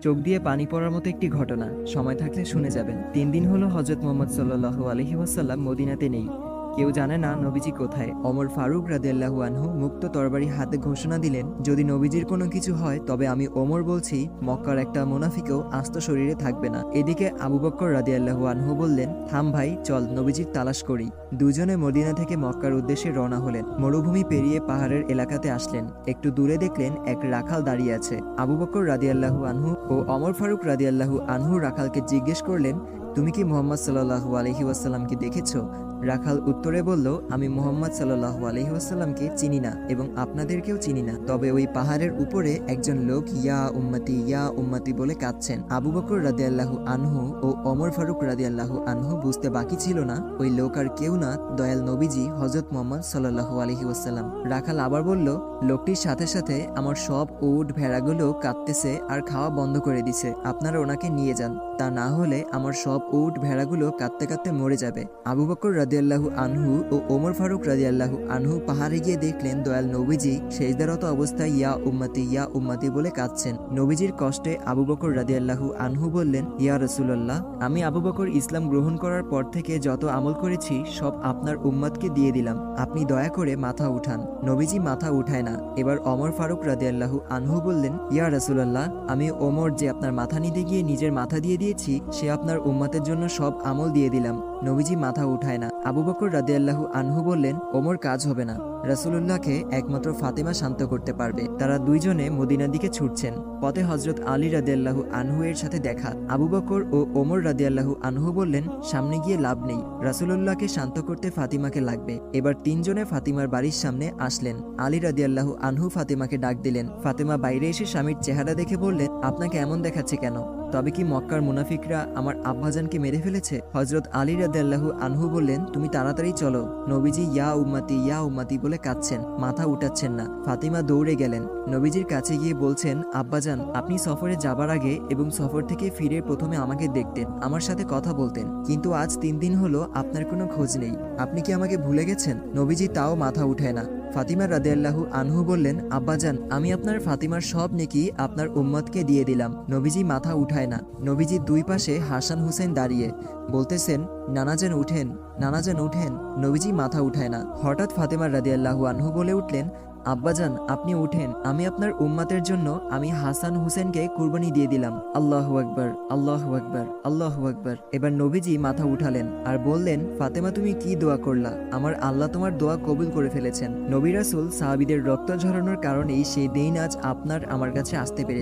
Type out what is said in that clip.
চোখ দিয়ে পানি পড়ার মতো একটি ঘটনা, সময় থাকলে শুনে যাবেন। 3 দিন হলো হযরত মুহাম্মদ সাল্লাল্লাহু আলাইহি ওয়াসাল্লাম মদিনাতে নেই। কেউ জানে না নবীজি কোথায়। ওমর ফারুক রাদিয়াল্লাহু আনহু মুক্ত তরবারি হাতে ঘোষণা দিলেন, যদি নবীজির কোনো কিছু হয় তবে আমি ওমর বলছি, মক্কার একটা মুনাফিকও আস্ত শরীরে থাকবে না। এদিকে আবু বকর রাদিয়াল্লাহু আনহু বললেন, থাম ভাই, চল নবীজির তালাশ করি। দুজনে মদিনা থেকে মক্কার উদ্দেশ্যে রওনা হলেন। মরুভূমি পেরিয়ে পাহাড়ের এলাকাতে আসলেন। একটু দূরে দেখলেন এক রাখাল দাঁড়িয়ে আছে। আবু বকর রাদিয়াল্লাহু আনহু ও ওমর ফারুক রাদিয়াল্লাহু আনহু রাখালকে জিজ্ঞেস করলেন, তুমি কি মুহাম্মদ সাল্লাল্লাহু আলাইহি ওয়াসাল্লামকে দেখেছো? রাখাল উত্তরে বলল, আমি মুহাম্মদ সাল্লাল্লাহু আলাইহি ওয়াসাল্লামকে চিনি না এবং আপনাদেরকেও চিনি না, তবে ওই পাহাড়ের উপরে একজন লোক ইয়া উম্মতি বলে কাঁদছেন। আবু বকর রাদিয়াল্লাহু আনহু ও ওমর ফারুক রাদিয়াল্লাহু আনহু বুঝতে বাকি ছিল না ওই লোক আর কেউ না, দয়াল নবীজি হযরত মুহাম্মদ সাল্লাল্লাহু আলাইহি ওয়াসাল্লাম। রাখাল আবার বলল, লোকটির সাথে সাথে আমার সব উট ভেড়াগুলো কাঁদতেছে আর খাওয়া বন্ধ করে দিছে, আপনারা ওনাকে নিয়ে যান, তা না হলে আমার সব উট ভেড়াগুলো কাঁদতে কাঁদতে মরে যাবে। আবু বকর রাদিয়াল্লাহু আনহু ও ওমর ফারুক রাদিয়াল্লাহু আনহু পাহাড়ে গিয়ে দেখলেন দয়াল নবীজি সেজদারত অবস্থায় ইয়া উম্মতি বলে কাঁদছেন। নবীজির কষ্টে আবু বকর রাদিয়াল্লাহু আনহু বললেন, ইয়া রাসূলুল্লাহ, আমি আবু বকর ইসলাম গ্রহণ করার পর থেকে যত আমল করেছি সব আপনার উম্মতকে দিয়ে দিলাম, আপনি দয়া করে মাথা উঠান। নবীজি মাথা উঠায় না। এবার ওমর ফারুক রাদিয়াল্লাহু আনহু বললেন, ইয়া রাসূলুল্লাহ, আমি ওমর যে আপনার মাথা নিতে গিয়ে নিজের মাথা দিয়ে দিয়েছি, সে আপনার উম্মতের জন্য সব আমল দিয়ে দিলাম। নবীজি মাথা উঠায় না। আবু বকর রাদিয়াল্লাহু আনহু বললেন, ওমর কাজ হবে না, রাসূলুল্লাহকে একমাত্র ফাতেমা শান্ত করতে পারবে। তারা দুইজনে মদিনার দিকে ছুটছেন। পথে হযরত আলী রাদিয়াল্লাহু আনহু এর সাথে দেখা। আবু বকর ও ওমর রাদিয়াল্লাহু আনহু বললেন, সামনে গিয়ে লাভ নেই, রাসূলুল্লাহকে শান্ত করতে ফাতিমাকে লাগবে। এবার তিনজনে ফাতিমার বাড়ির সামনে আসলেন। আলী রাদিয়াল্লাহু আনহু ফাতিমাকে ডাক দিলেন। ফাতিমা বাইরে এসে স্বামীর চেহারা দেখে বললেন, আপনাকে এমন দেখাচ্ছে কেন? তবে কি মক্কার মুনাফিকরা আমার আব্বাজানকে মেরে ফেলেছে? হযরত আলী রাদিয়াল্লাহু আনহু বললেন, তুমি তাড়াতাড়ি চলো, নবীজি ইয়া উম্মতি বলে কাঁদছেন, মাথা উঠাচ্ছেন না। ফাতিমা দৌড়ে গেলেন। নবীজির কাছে গিয়ে বলছেন, আব্বাজান, আপনি সফরে যাবার আগে এবং সফর থেকে ফিরে প্রথমে আমাকে দেখতেন, আমার সাথে কথা বলতেন, কিন্তু আজ 3 দিন হলো আপনার কোনো খোঁজ নেই, আপনি কি আমাকে ভুলে গেছেন? নবীজি তাও মাথা উঠায় না। ফাতিমা রাদিয়াল্লাহু আনহু বললেন, আব্বাজান, আমি আপনার ফাতিমার সব নেকি আপনার উম্মতকে দিয়ে দিলাম। নবীজি মাথা উঠায় না। নবীজির দুই পাশে হাসান হুসেন দাঁড়িয়ে বলতেছেন, নানাজান উঠেন, নানাজান উঠেন। নবীজি মাথা উঠায় না। হঠাৎ ফাতিমা রাদিয়াল্লাহু আনহু বলে উঠলেন, আব্বাজান, আপনি উঠেন, আমি আপনার উম্মতের জন্য আমি হাসান হুসেনকে কুরবানি দিয়ে দিলাম। আল্লাহু আকবার, আল্লাহু আকবার, আল্লাহু আকবার। এবার নবীজি মাথা উঠালেন আর বললেন, ফাতেমা, তুমি কি দোয়া করলা? আমার আল্লাহ তোমার দোয়া কবুল করে ফেলেছেন। নবী রাসূল সাহাবীদের রক্ত ঝরানোর কারণেই সেই দিন আজ আপনার আমার কাছে আসতে পেরেছে।